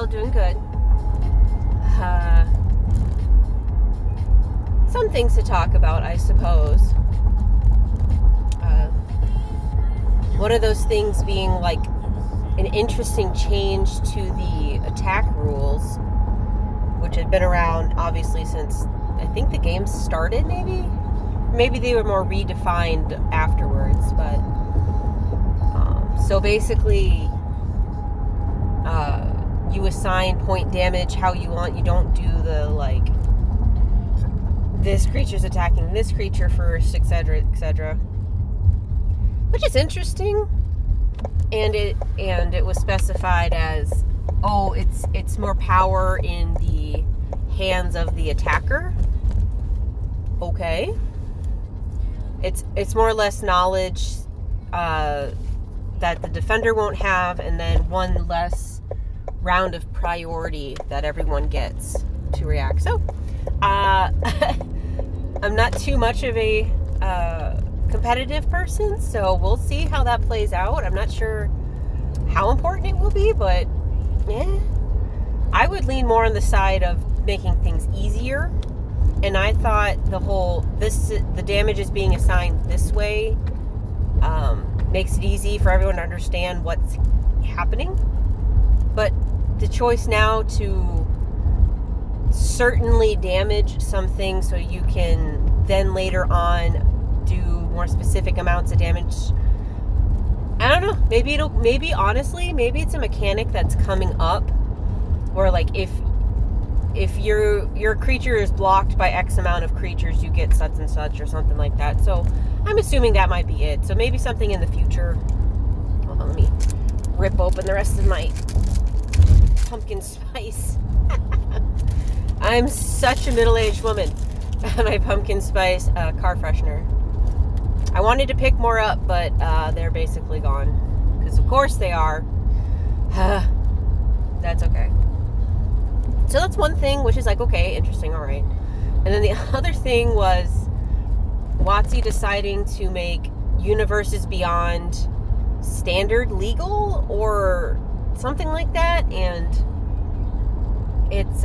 well, doing good. Some things to talk about, I suppose. One of those things being like an interesting change to the attack rules, which had been around obviously since I think the game started, maybe they were more redefined afterwards, but so basically you assign point damage how you want. You don't do the like this creature's attacking this creature first, etc., etc., which is interesting. And it was specified as, oh, it's more power in the hands of the attacker. Okay. It's more or less knowledge that the defender won't have, and then one less round of priority that everyone gets to react. So, I'm not too much of a competitive person, so we'll see how that plays out. I'm not sure how important it will be, but I would lean more on the side of making things easier. And I thought the damage is being assigned this way makes it easy for everyone to understand what's happening. But the choice now to certainly damage something so you can then later on do more specific amounts of damage, I don't know. Maybe it's a mechanic that's coming up where like if your creature is blocked by X amount of creatures, you get such and such or something like that. So I'm assuming that might be it. So maybe something in the future. Hold on, let me rip open the rest of my pumpkin spice. I'm such a middle-aged woman. My pumpkin spice car freshener. I wanted to pick more up, but they're basically gone. Because of course they are. That's okay. So that's one thing, which is like, okay, interesting, all right. And then the other thing was WotC deciding to make Universes Beyond standard legal or something like that, and it's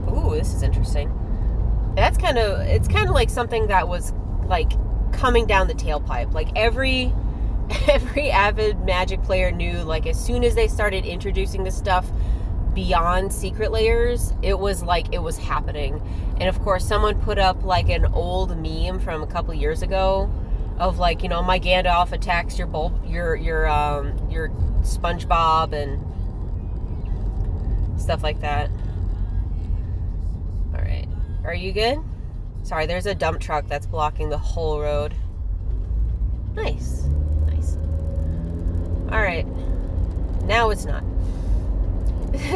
ooh, this is interesting. It's kind of like something that was like coming down the tailpipe. Like every avid Magic player knew, like as soon as they started introducing this stuff beyond secret layers, it was like it was happening. And of course someone put up like an old meme from a couple years ago of like, you know, my Gandalf attacks your Spongebob and stuff like that. All right, are you good? Sorry, there's a dump truck that's blocking the whole road. Nice. All right, now it's not.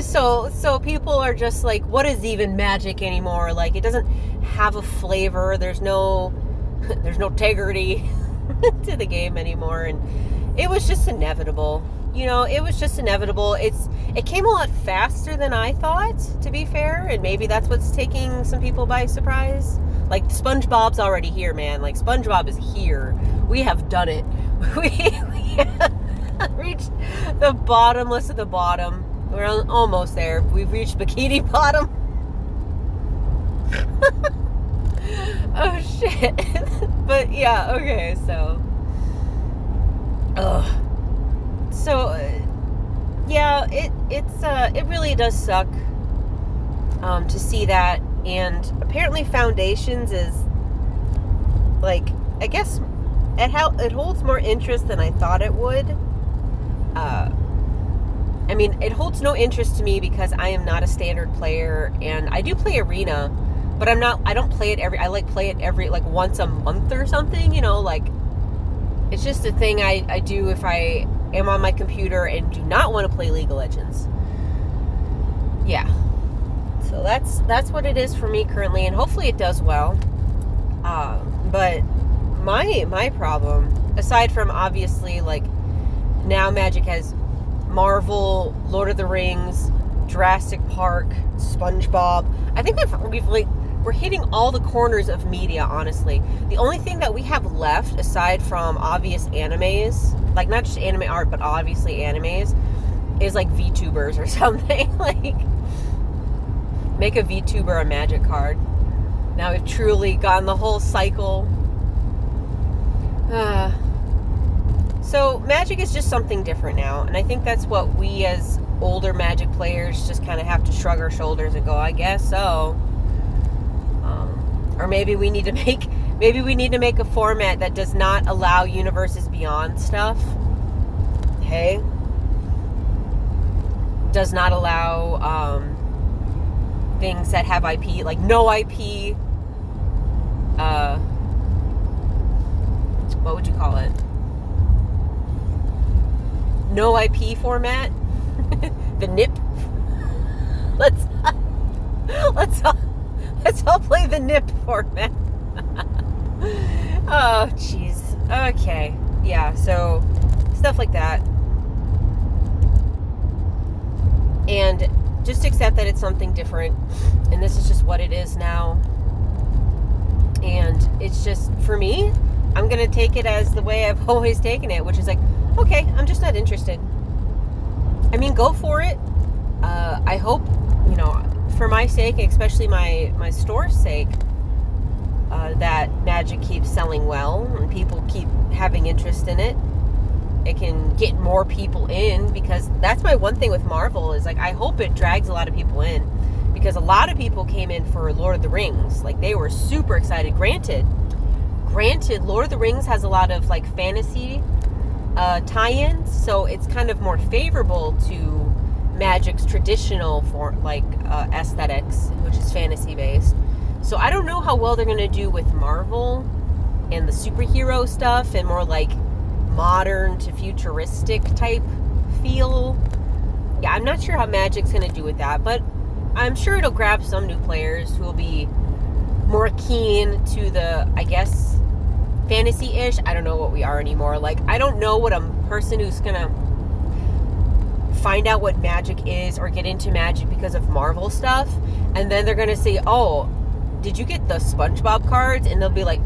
So people are just like, what is even Magic anymore? Like, it doesn't have a flavor. There's no integrity to the game anymore, and it was just inevitable. You know, it was just inevitable. It came a lot faster than I thought, to be fair, and maybe that's what's taking some people by surprise. Like, SpongeBob's already here, man. Like, SpongeBob is here. We have done it. We have reached the bottomless of the bottom. We're almost there. We've reached Bikini Bottom. Oh, shit. But, yeah, okay, so. Ugh. So, yeah, it really does suck to see that. And apparently Foundations is, like, I guess it holds more interest than I thought it would. I mean, it holds no interest to me because I am not a standard player, and I do play Arena, but I don't play it play it every, like, once a month or something, you know, like, it's just a thing I do if I am on my computer and do not want to play League of Legends. Yeah. So that's what it is for me currently, and hopefully it does well. But my problem, aside from obviously, like, now Magic has Marvel, Lord of the Rings, Jurassic Park, SpongeBob. I think we're hitting all the corners of media, honestly. The only thing that we have left, aside from obvious animes, like not just anime art, but obviously animes, is like VTubers or something. Like, make a VTuber a Magic card. Now we've truly gotten the whole cycle. So Magic is just something different now, and I think that's what we as older Magic players just kind of have to shrug our shoulders and go, I guess so. Or maybe we need to make a format that does not allow Universes Beyond stuff. Hey, does not allow things that have IP, like no IP. What would you call it? No IP format. The NIP. Let's all play the NIP format. Oh, jeez. Okay. Yeah, so stuff like that. And just accept that it's something different. And this is just what it is now. And it's just, for me, I'm going to take it as the way I've always taken it, which is like, okay, I'm just not interested. I mean, go for it. I hope, for my sake, especially my store's sake, that Magic keeps selling well and people keep having interest in it. It can get more people in, because that's my one thing with Marvel is, like, I hope it drags a lot of people in, because a lot of people came in for Lord of the Rings. Like, they were super excited. Granted, Lord of the Rings has a lot of, like, fantasy tie-ins, so it's kind of more favorable to Magic's traditional aesthetics, which is fantasy based. So I don't know how well they're going to do with Marvel and the superhero stuff and more like modern to futuristic type feel. Yeah, I'm not sure how Magic's going to do with that, but I'm sure it'll grab some new players who will be more keen to the, I guess, fantasy-ish. I don't know what we are anymore. Like, I don't know what a person who's gonna find out what Magic is or get into Magic because of Marvel stuff, and then they're gonna say, oh, did you get the Spongebob cards? And they'll be like,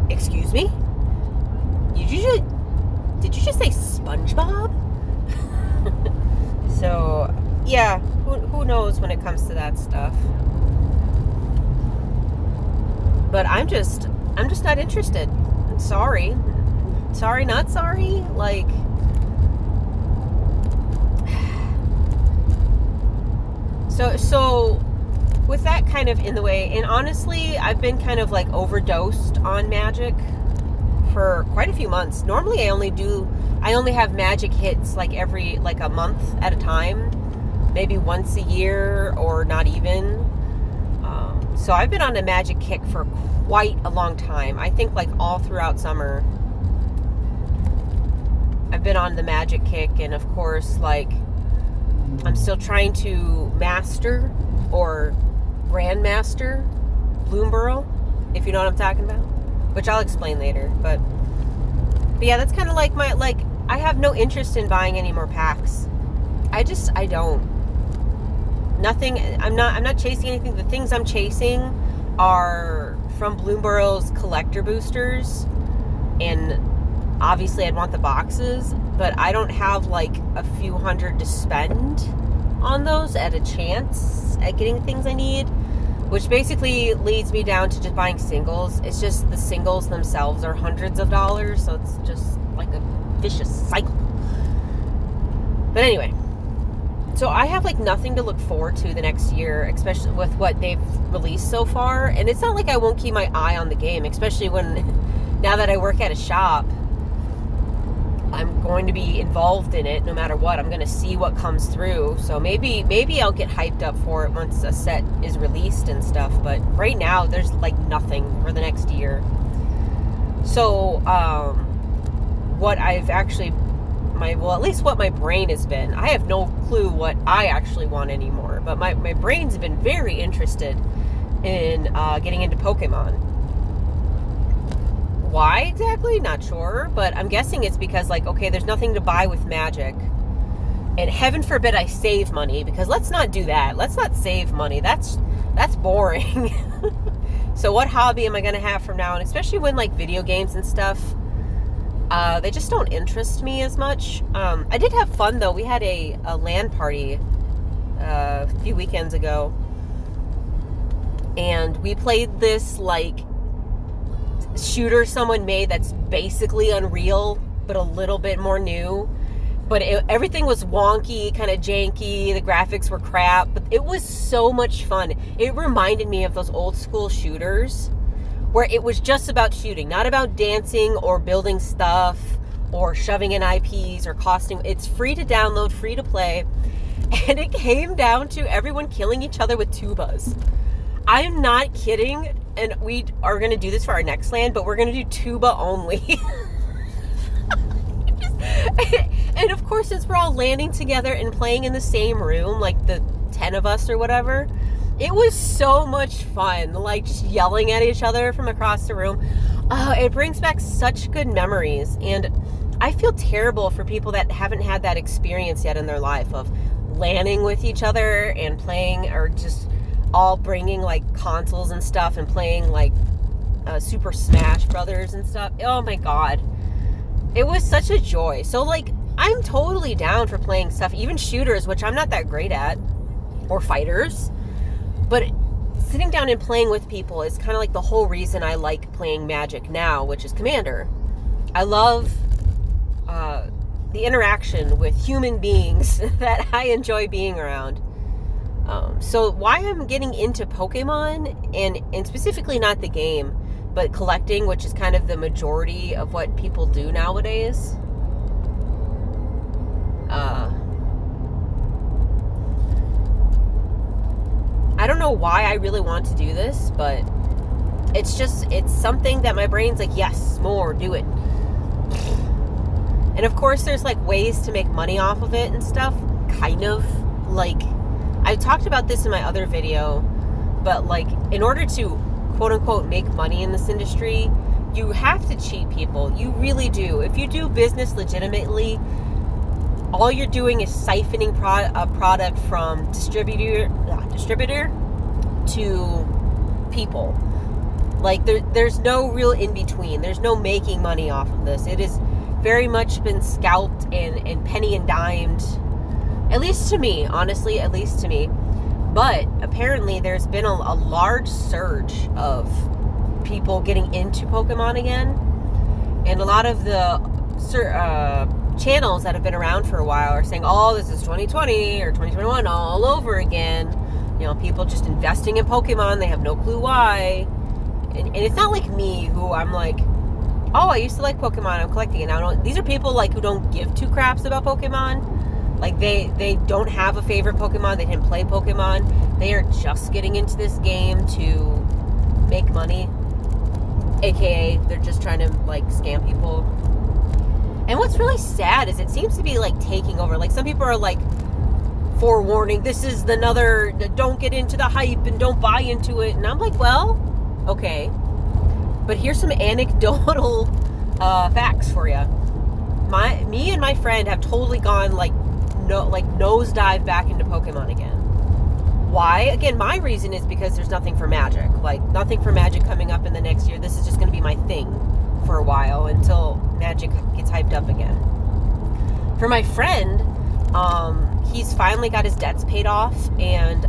excuse me? Did you just say Spongebob? So, yeah, who knows when it comes to that stuff. But I'm just not interested. I'm sorry. Sorry, not sorry. Like, so with that kind of in the way, and honestly, I've been kind of like overdosed on Magic for quite a few months. Normally I only have Magic hits like every, like a month at a time, maybe once a year or not even. So I've been on a Magic kick for quite a long time. I think like all throughout summer I've been on the Magic kick, and of course, like, I'm still trying to master or grandmaster Bloomburrow, if you know what I'm talking about, which I'll explain later. But yeah, that's kind of like I have no interest in buying any more packs. I don't. Nothing. I'm not chasing anything. The things I'm chasing are from Bloomburrow's collector boosters, and obviously I'd want the boxes, but I don't have like a few hundred to spend on those at a chance at getting things I need, which basically leads me down to just buying singles. It's just the singles themselves are hundreds of dollars, so it's just like a vicious cycle. But anyway, so I have like nothing to look forward to the next year, especially with what they've released so far. And it's not like I won't keep my eye on the game, especially now that I work at a shop, I'm going to be involved in it no matter what. I'm going to see what comes through. So maybe I'll get hyped up for it once a set is released and stuff. But right now, there's like nothing for the next year. So what I've actually, at least what my brain has been, I have no clue what I actually want anymore. But my brain's been very interested in getting into Pokemon. Why exactly? Not sure, but I'm guessing it's because, like, okay, there's nothing to buy with Magic, and heaven forbid I save money, because let's not do that. Let's not save money. That's boring. So what hobby am I going to have from now on, especially when, like, video games and stuff They just don't interest me as much. I did have fun, though. We had a LAN party a few weekends ago, and we played this, like, shooter someone made that's basically Unreal, but a little bit more new. But everything was wonky, kind of janky. The graphics were crap, but it was so much fun. It reminded me of those old school shooters where it was just about shooting, not about dancing or building stuff or shoving in IPs or costing. It's free to download, free to play. And it came down to everyone killing each other with tubas. I'm not kidding. And we are going to do this for our next LAN, but we're going to do tuba only. And of course, since we're all landing together and playing in the same room, like the 10 of us or whatever, it was so much fun, like just yelling at each other from across the room. It brings back such good memories. And I feel terrible for people that haven't had that experience yet in their life of LANing with each other and playing, or just all bringing like consoles and stuff and playing like Super Smash Brothers and stuff. Oh my God. It was such a joy. So, like, I'm totally down for playing stuff, even shooters, which I'm not that great at, or fighters. But sitting down and playing with people is kind of like the whole reason I like playing Magic now, which is Commander. I love the interaction with human beings that I enjoy being around. So why I'm getting into Pokemon, and specifically not the game, but collecting, which is kind of the majority of what people do nowadays. I don't know why I really want to do this, but it's something that my brain's like, yes, more, do it. And of course, there's like ways to make money off of it and stuff, kind of. Like, I talked about this in my other video, but like, in order to quote unquote make money in this industry, you have to cheat people. You really do. If you do business legitimately, all you're doing is siphoning a product from distributor to people. Like, there's no real in between. There's no making money off of this. It has very much been scalped and penny and dimed, at least to me, honestly, at least to me. But apparently there's been a large surge of people getting into Pokemon again. And a lot of the channels that have been around for a while are saying, oh, this is 2020 or 2021 all over again. You know, people just investing in Pokemon. They have no clue why. And it's not like me, who I'm like, oh, I used to like Pokemon, I'm collecting it now. These are people like who don't give two craps about Pokemon. Like, they don't have a favorite Pokemon. They didn't play Pokemon. They are just getting into this game to make money. AKA, they're just trying to, like, scam people. And what's really sad is it seems to be, like, taking over. Like, some people are, like, forewarning, this is another, don't get into the hype and don't buy into it. And I'm like, well, okay. But here's some anecdotal facts for you. Me and my friend have totally gone, like, nosedive back into Pokemon again. Why? Again, my reason is because there's nothing for Magic. Like, nothing for Magic coming up in the next year. This is just going to be my thing for a while until Magic gets hyped up again. For my friend, he's finally got his debts paid off, and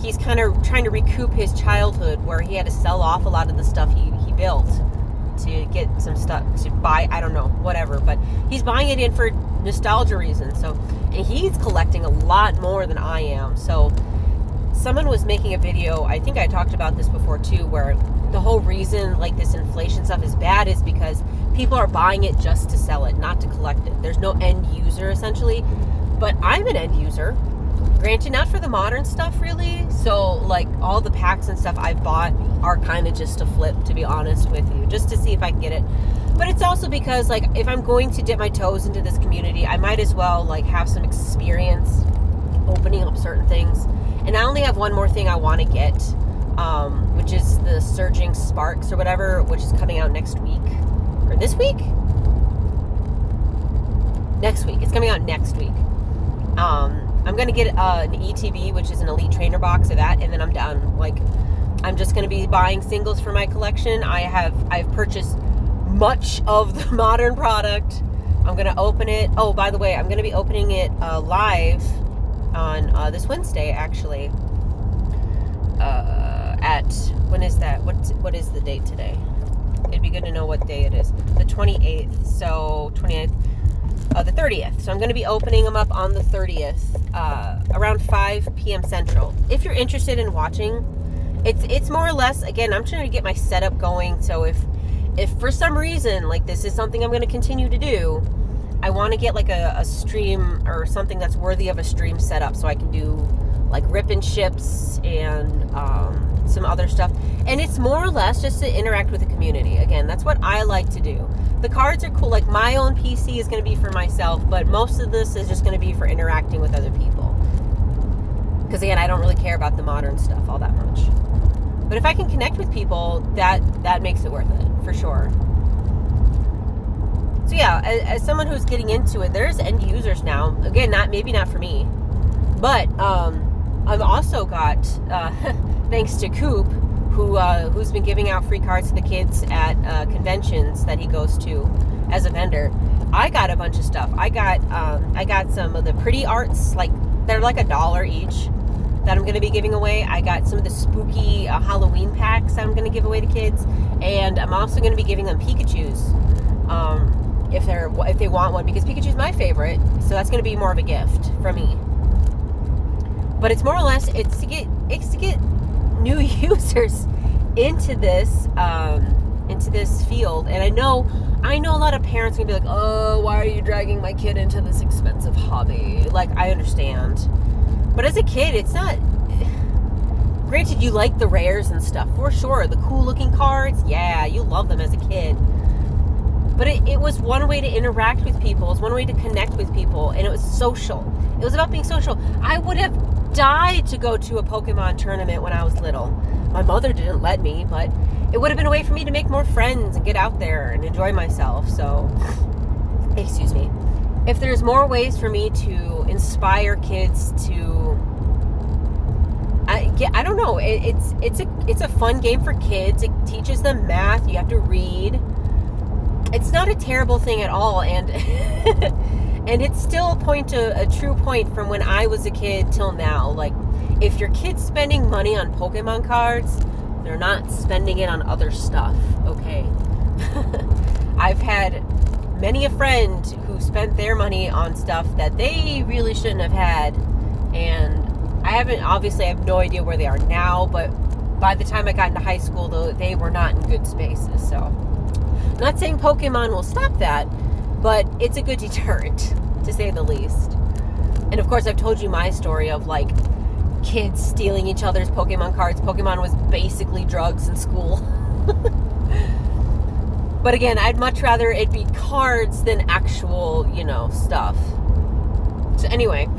he's kind of trying to recoup his childhood where he had to sell off a lot of the stuff he built to get some stuff to buy, I don't know, whatever, but he's buying it in for nostalgia reasons. So, and he's collecting a lot more than I am. So someone was making a video, I think I talked about this before too, where the whole reason like this inflation stuff is bad is because people are buying it just to sell it, not to collect it. There's no end user essentially, but I'm an end user. Granted, not for the modern stuff really. So like all the packs and stuff I've bought are kind of just to flip, to be honest with you, just to see if I can get it. But it's also because like if I'm going to dip my toes into this community, I might as well like have some experience opening up certain things. And I only have one more thing I want to get, which is the Surging Sparks or whatever, which is coming out next week. Or this week? Next week. It's coming out next week. I'm going to get an ETB, which is an Elite Trainer box of that, and then I'm done. Like, I'm just going to be buying singles for my collection. I've purchased much of the modern product. I'm going to open it. Oh, by the way, I'm going to be opening it live on this Wednesday, actually. When is that? What is the date today? It'd be good to know what day it is. The 28th. So 28th. The 30th. So I'm going to be opening them up on the 30th, around 5 p.m. Central. If you're interested in watching, it's more or less, again, I'm trying to get my setup going. So if for some reason, like, this is something I'm going to continue to do, I want to get like a stream or something that's worthy of a stream setup, so I can do like rip and ships and some other stuff. And it's more or less just to interact with the community. Again, that's what I like to do. The cards are cool. Like, my own PC is going to be for myself, but most of this is just going to be for interacting with other people. Because again, I don't really care about the modern stuff all that much. But if I can connect with people, that makes it worth it, for sure. So yeah, as someone who's getting into it, there's end users now. Again, maybe not for me, but I've also got, thanks to Coop, who's been giving out free cards to the kids at conventions that he goes to as a vendor. I got a bunch of stuff. I got some of the pretty arts, like they're like $1 each, that I'm going to be giving away. I got some of the spooky Halloween packs that I'm going to give away to kids, and I'm also going to be giving them Pikachus if they want one, because Pikachu's my favorite, so that's going to be more of a gift from me. But it's more or less it's to get new users into this field. And I know a lot of parents are gonna be like, oh, why are you dragging my kid into this expensive hobby? Like, I understand, but as a kid, it's not. Granted, you like the rares and stuff for sure, the cool looking cards, yeah, you love them as a kid. But it was one way to interact with people. It was one way to connect with people, and it was social. It was about being social. I would have died to go to a Pokemon tournament when I was little. My mother didn't let me, but it would have been a way for me to make more friends and get out there and enjoy myself. So, excuse me. If there's more ways for me to inspire kids to, I don't know. It's a fun game for kids. It teaches them math. You have to read. It's not a terrible thing at all, and and it's still a true point from when I was a kid till now. Like, if your kid's spending money on Pokemon cards, they're not spending it on other stuff, okay? I've had many a friend who spent their money on stuff that they really shouldn't have had, and I have no idea where they are now, but by the time I got into high school, though, they were not in good spaces, so. I'm not saying Pokemon will stop that, but it's a good deterrent, to say the least. And of course, I've told you my story of, like, kids stealing each other's Pokemon cards. Pokemon was basically drugs in school. But again, I'd much rather it be cards than actual, stuff. So anyway,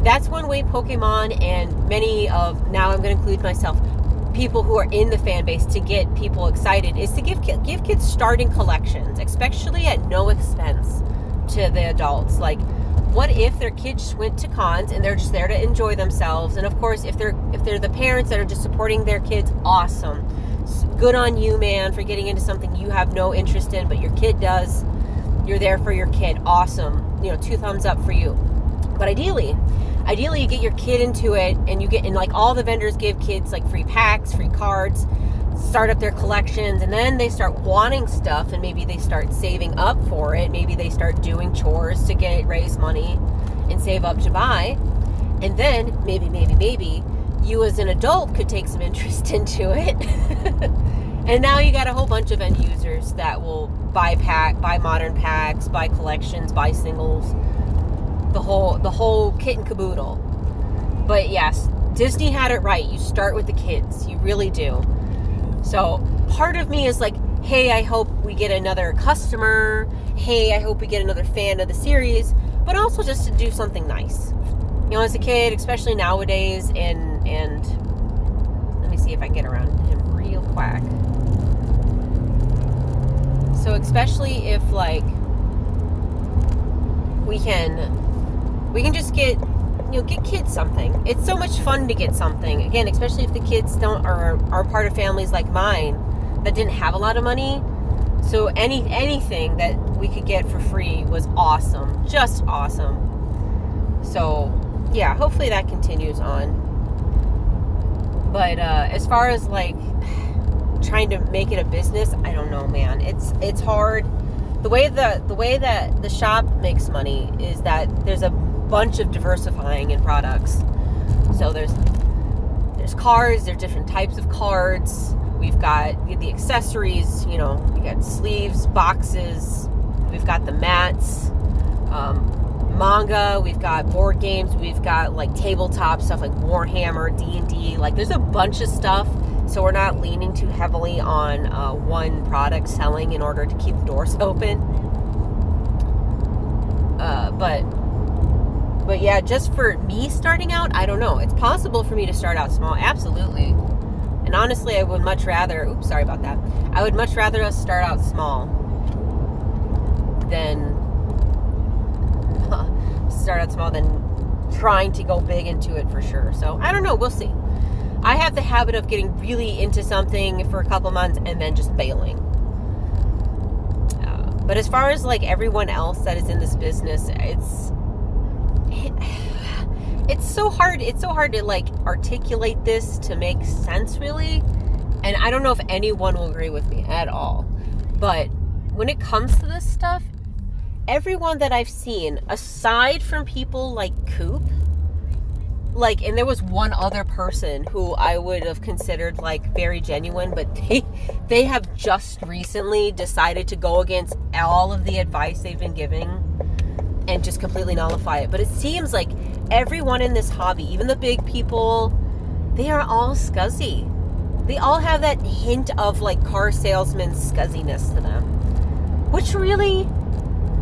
that's one way Pokemon and many of, now I'm going to include myself, people who are in the fan base, to get people excited, is to give kids starting collections, especially at no expense to the adults. Like, what if their kids went to cons and they're just there to enjoy themselves? And of course, if they're the parents that are just supporting their kids, awesome. Good on you, man, for getting into something you have no interest in, but your kid does. You're there for your kid. Awesome. 2 thumbs up for you. But ideally you get your kid into it, and like, all the vendors give kids like free packs, free cards, start up their collections, and then they start wanting stuff, and maybe they start saving up for it. Maybe they start doing chores to raise money and save up to buy. And then maybe you as an adult could take some interest into it. And now you got a whole bunch of end users that will buy modern packs, buy collections, buy singles, the whole kit and caboodle. But yes, Disney had it right. You start with the kids. You really do. So part of me is like, hey, I hope we get another customer. Hey, I hope we get another fan of the series. But also just to do something nice. As a kid, especially nowadays, and let me see if I can get around him real quick. So especially if, like, we can just get kids something. It's so much fun to get something. Again, especially if the kids are part of families like mine that didn't have a lot of money. So anything that we could get for free was awesome. Just awesome. So, yeah, hopefully that continues on. But as far as like trying to make it a business, I don't know, man. It's hard. The way that the shop makes money is that there's a bunch of diversifying in products. So there's cards, there's different types of cards. We've got the accessories, we got sleeves, boxes, we've got the mats, manga, we've got board games, we've got like tabletop stuff like Warhammer, D&D, like there's a bunch of stuff. So we're not leaning too heavily on one product selling in order to keep the doors open. But yeah, just for me starting out, I don't know. It's possible for me to start out small, absolutely. And honestly, I would much rather, sorry about that. I would much rather us start out small than trying to go big into it for sure. So I don't know, we'll see. I have the habit of getting really into something for a couple months and then just bailing. But as far as like everyone else that is in this business, it's so hard. It's so hard to like articulate this to make sense, really. And I don't know if anyone will agree with me at all. But when it comes to this stuff, everyone that I've seen, aside from people like Coop, and there was one other person who I would have considered like very genuine, but they have just recently decided to go against all of the advice they've been giving and just completely nullify it. But it seems like everyone in this hobby, even the big people, they are all scuzzy. They all have that hint of like car salesman scuzziness to them, which really,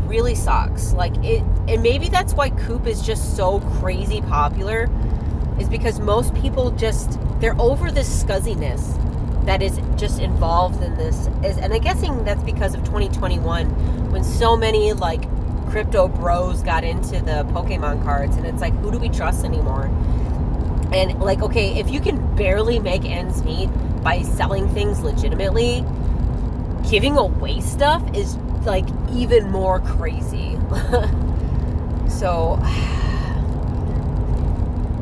really sucks. And maybe that's why Coop is just so crazy popular, is because most people they're over this scuzziness that is just involved in this. And I'm guessing that's because of 2021, when so many like crypto bros got into the Pokemon cards, and it's like, who do we trust anymore? And like, okay, if you can barely make ends meet by selling things legitimately, giving away stuff is like even more crazy. So,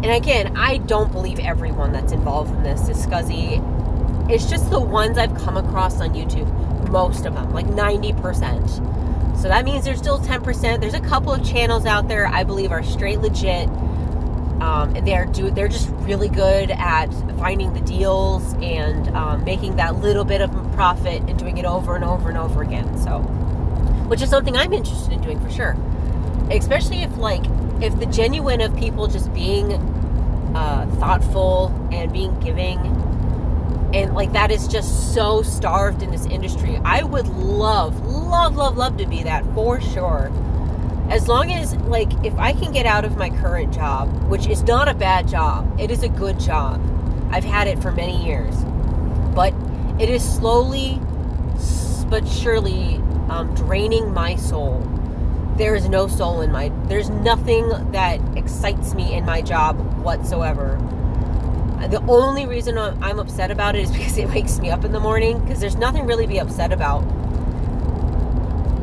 and again, I don't believe everyone that's involved in this is scuzzy. It's just the ones I've come across on YouTube, most of them, like 90%. So that means there's still 10%. There's a couple of channels out there I believe are straight legit. And they're just really good at finding the deals and making that little bit of profit and doing it over and over and over again. So, which is something I'm interested in doing for sure. Especially if the genuine of people just being thoughtful and being giving, and like that is just so starved in this industry. I would love to be that for sure. As long as, like, if I can get out of my current job, which is not a bad job, it is a good job. I've had it for many years. But it is slowly but surely draining my soul. There is no soul there's nothing that excites me in my job whatsoever. The only reason I'm upset about it is because it wakes me up in the morning, because there's nothing really to be upset about.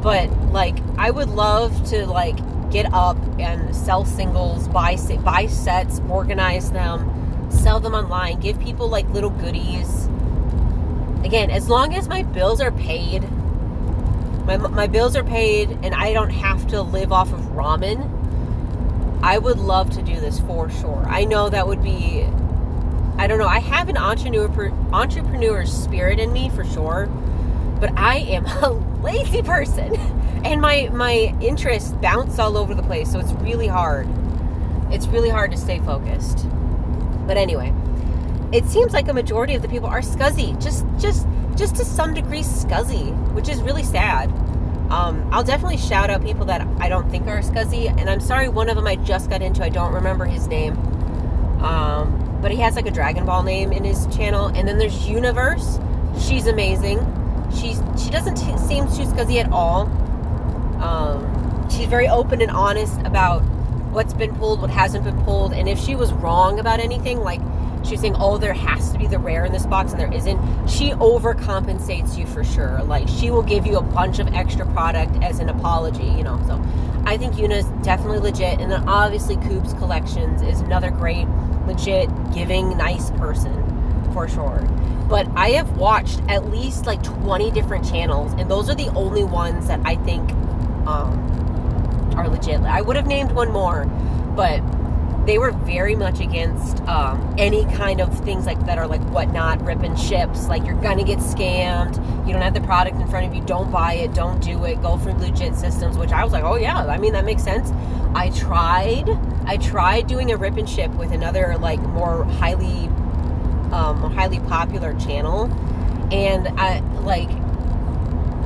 But, like, I would love to, like, get up and sell singles, buy sets, organize them, sell them online, give people, like, little goodies. Again, as long as my bills are paid, my bills are paid and I don't have to live off of ramen, I would love to do this for sure. I know that would be, I don't know, I have an entrepreneur spirit in me for sure, but I am a lazy person and my interests bounce all over the place, so it's really hard. It's really hard to stay focused. But anyway, it seems like a majority of the people are scuzzy, just to some degree scuzzy, which is really sad. I'll definitely shout out people that I don't think are scuzzy, and I'm sorry, one of them I just got into, I don't remember his name, but he has like a Dragon Ball name in his channel. And then there's Universe. She's amazing. She doesn't seem too scuzzy at all. She's very open and honest about what's been pulled, what hasn't been pulled, and if she was wrong about anything, like, she was saying, oh, there has to be the rare in this box, and there isn't. She overcompensates you for sure. Like, she will give you a bunch of extra product as an apology, you know. So I think Yuna's definitely legit. And then obviously Coop's Collections is another great, legit, giving, nice person for sure. But I have watched at least like 20 different channels, and those are the only ones that I think are legit. I would have named one more, but they were very much against any kind of things like that are like whatnot, ripping ships. Like, you're gonna get scammed. You don't have the product in front of you. Don't buy it. Don't do it. Go for legit systems. Which I was like, oh yeah, I mean, that makes sense. I tried doing a rip and ship with another like more highly popular channel, and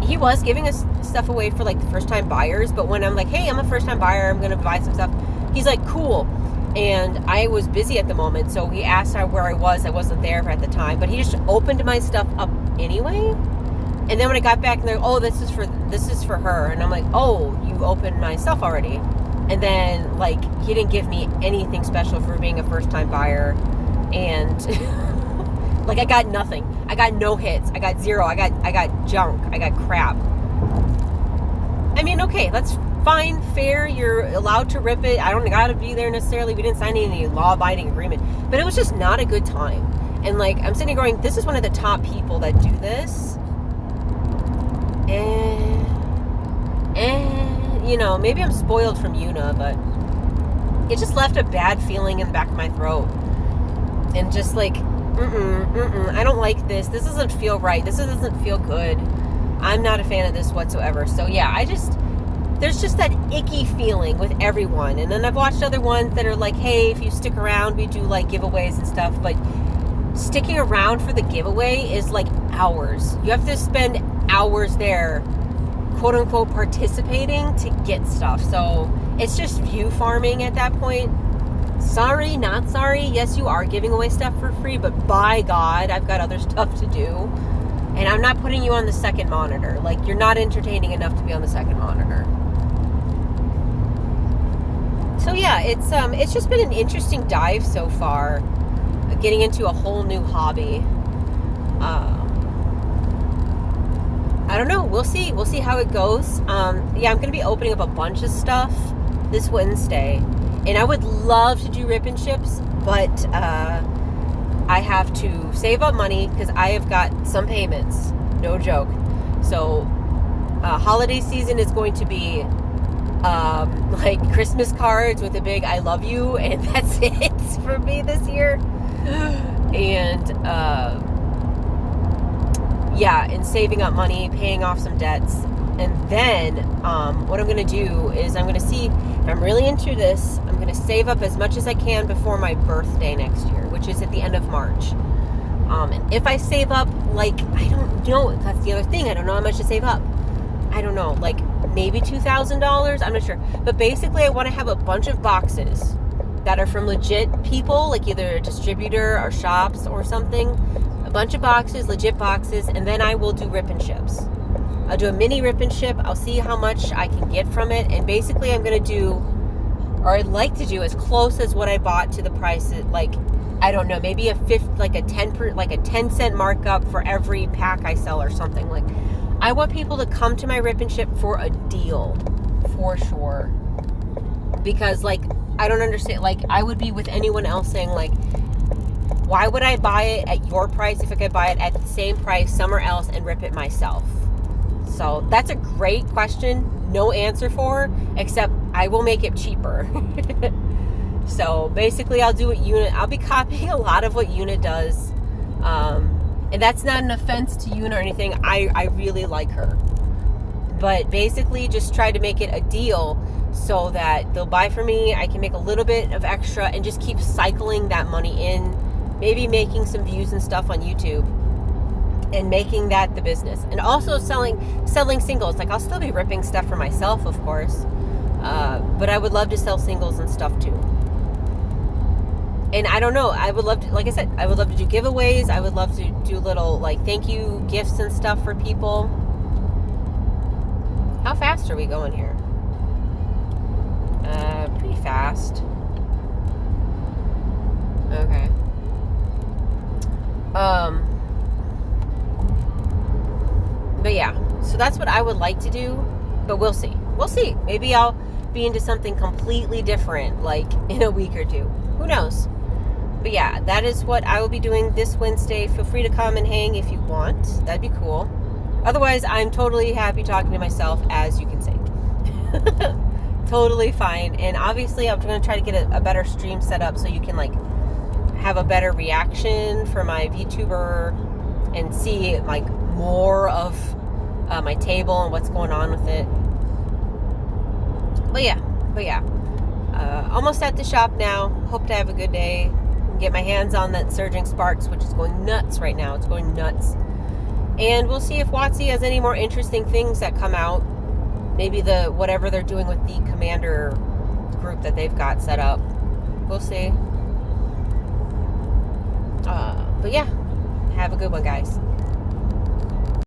he was giving us stuff away for like the first time buyers. But when I'm like, hey, I'm a first time buyer, I'm gonna buy some stuff, he's like, cool. And I was busy at the moment, so he asked where I was. I wasn't there at the time, but he just opened my stuff up anyway. And then when I got back, and they're like, oh, this is for her. And I'm like, oh, you opened my stuff already. And then like, he didn't give me anything special for being a first time buyer. And like, I got nothing. I got no hits. I got zero. I got junk. I got crap. I mean, okay, that's fine, fair. You're allowed to rip it. I don't gotta be there necessarily. We didn't sign any law-abiding agreement, but it was just not a good time. And like, I'm sitting here going, this is one of the top people that do this. And you know, maybe I'm spoiled from Yuna, but it just left a bad feeling in the back of my throat. And just like, I don't like this. This doesn't feel right. This doesn't feel good. I'm not a fan of this whatsoever. So yeah, there's just that icky feeling with everyone. And then I've watched other ones that are like, hey, if you stick around, we do like giveaways and stuff. But sticking around for the giveaway is like hours. You have to spend hours there, quote unquote, participating to get stuff. So it's just view farming at that point. Sorry, not sorry. Yes, you are giving away stuff for free, but by God, I've got other stuff to do. And I'm not putting you on the second monitor. Like, you're not entertaining enough to be on the second monitor. So yeah, it's just been an interesting dive so far, getting into a whole new hobby. I don't know. We'll see how it goes. Yeah, I'm going to be opening up a bunch of stuff this Wednesday, and I would love to do rip and ships, but I have to save up money because I have got some payments. No joke. So holiday season is going to be like Christmas cards with a big I love you, and that's it for me this year. And yeah, and saving up money, paying off some debts. And then what I'm going to do is I'm going to see if I'm really into this. I'm going to save up as much as I can before my birthday next year, which is at the end of March. And if I save up, like, I don't know, that's the other thing, I don't know how much to save up. I don't know, like maybe $2,000, I'm not sure. But basically I want to have a bunch of boxes that are from legit people, like either a distributor or shops or something. A bunch of boxes, legit boxes, and then I will do rip and ships. I'll do a mini rip and ship. I'll see how much I can get from it, and basically I'm going to do, or I'd like to do as close as what I bought to the price, like, I don't know, maybe a 10 cent markup for every pack I sell or something. Like, I want people to come to my rip and ship for a deal, for sure. Because, like, I don't understand, like, I would be with anyone else saying, like, why would I buy it at your price if I could buy it at the same price somewhere else and rip it myself? So that's a great question, no answer for, except I will make it cheaper. So basically I'll do what Una, I'll be copying a lot of what Una does. And that's not an offense to Una or anything. I really like her. But basically just try to make it a deal so that they'll buy from me. I can make a little bit of extra and just keep cycling that money in. Maybe making some views and stuff on YouTube. And making that the business. And also selling singles. Like, I'll still be ripping stuff for myself, of course. But I would love to sell singles and stuff too. And I don't know, I would love to, like I said, I would love to do giveaways. I would love to do little, like, thank you gifts and stuff for people. How fast are we going here? Pretty fast. Okay. But yeah, so that's what I would like to do, but we'll see. We'll see. Maybe I'll be into something completely different, like in a week or two. Who knows? But yeah, that is what I will be doing this Wednesday. Feel free to come and hang if you want. That'd be cool. Otherwise, I'm totally happy talking to myself, as you can see. Totally fine. And obviously, I'm going to try to get a better stream set up so you can like have a better reaction for my VTuber and see like more of my table and what's going on with it. But yeah, almost at the shop now. Hope to have a good day. Get my hands on that Surging Sparks, which is going nuts right now. It's going nuts. And we'll see if WotC has any more interesting things that come out. Maybe whatever they're doing with the commander group that they've got set up. We'll see. But yeah, have a good one, guys.